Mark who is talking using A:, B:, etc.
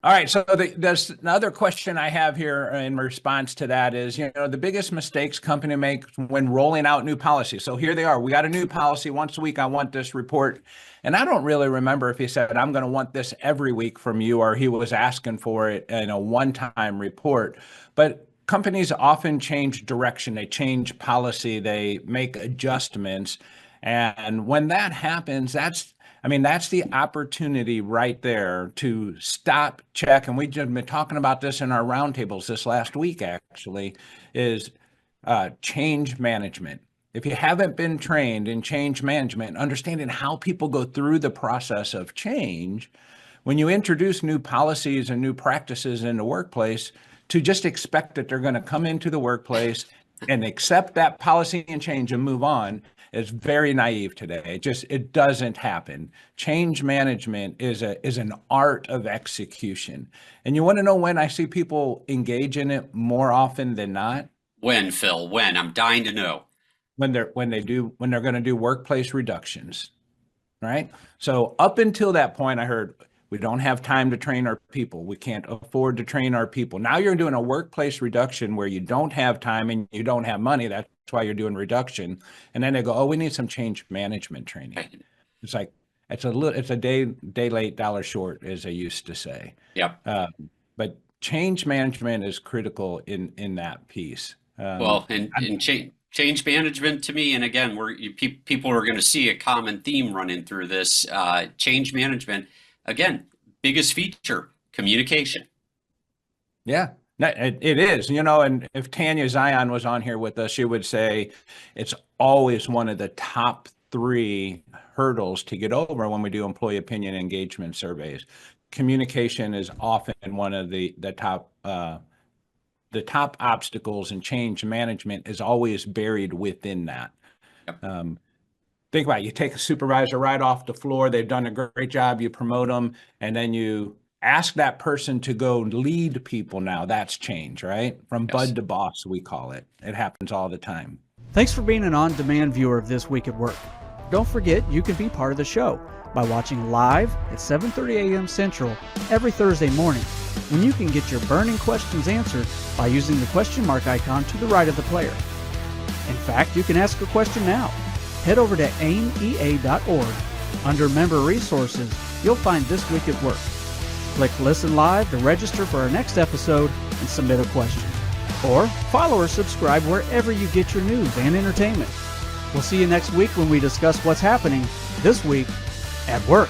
A: All right. So there's another question I have here in response to that is, the biggest mistakes company makes when rolling out new policies. So here they are. We got a new policy once a week. I want this report. And I don't really remember if he said, I'm going to want this every week from you, or he was asking for it in a one-time report. But companies often change direction. They change policy. They make adjustments. And when that happens, that's the opportunity right there to stop, check, and we've just been talking about this in our roundtables this last week, actually, is change management. If you haven't been trained in change management, understanding how people go through the process of change, when you introduce new policies and new practices in the workplace, to just expect that they're going to come into the workplace and accept that policy and change and move on is very naive today. It doesn't happen. Change management is an art of execution. And you want to know when I see people engage in it more often than not?
B: When, Phil? When? I'm dying to know.
A: When they're going to do workplace reductions, right? So up until that point, I heard we don't have time to train our people. We can't afford to train our people. Now you're doing a workplace reduction where you don't have time and you don't have money. That's why you're doing reduction. And then they go, oh, we need some change management training.
B: Right.
A: It's like, it's a day late, dollar short, as they used to say.
B: Yep.
A: But change management is critical in that piece.
B: Well, and change management to me, and again, people are going to see a common theme running through this. Change management, again, biggest feature, communication.
A: Yeah, it is, and if Tanya Zion was on here with us, she would say it's always one of the top three hurdles to get over when we do employee opinion engagement surveys. Communication is often one of the top obstacles, and change management is always buried within that.
B: Yep.
A: Think about it. You take a supervisor right off the floor. They've done a great job. You promote them, and then you ask that person to go lead people. Now that's change, right? From
B: Yes.
A: bud to boss, we call it. It happens all the time.
C: Thanks for being an on-demand viewer of This Week at Work. Don't forget you can be part of the show by watching live at 7:30 a.m. Central every Thursday morning, when you can get your burning questions answered by using the question mark icon to the right of the player. In fact, you can ask a question now. Head over to aimea.org. Under Member Resources, you'll find This Week at Work. Click Listen Live to register for our next episode and submit a question. Or follow or subscribe wherever you get your news and entertainment. We'll see you next week when we discuss what's happening this week at work.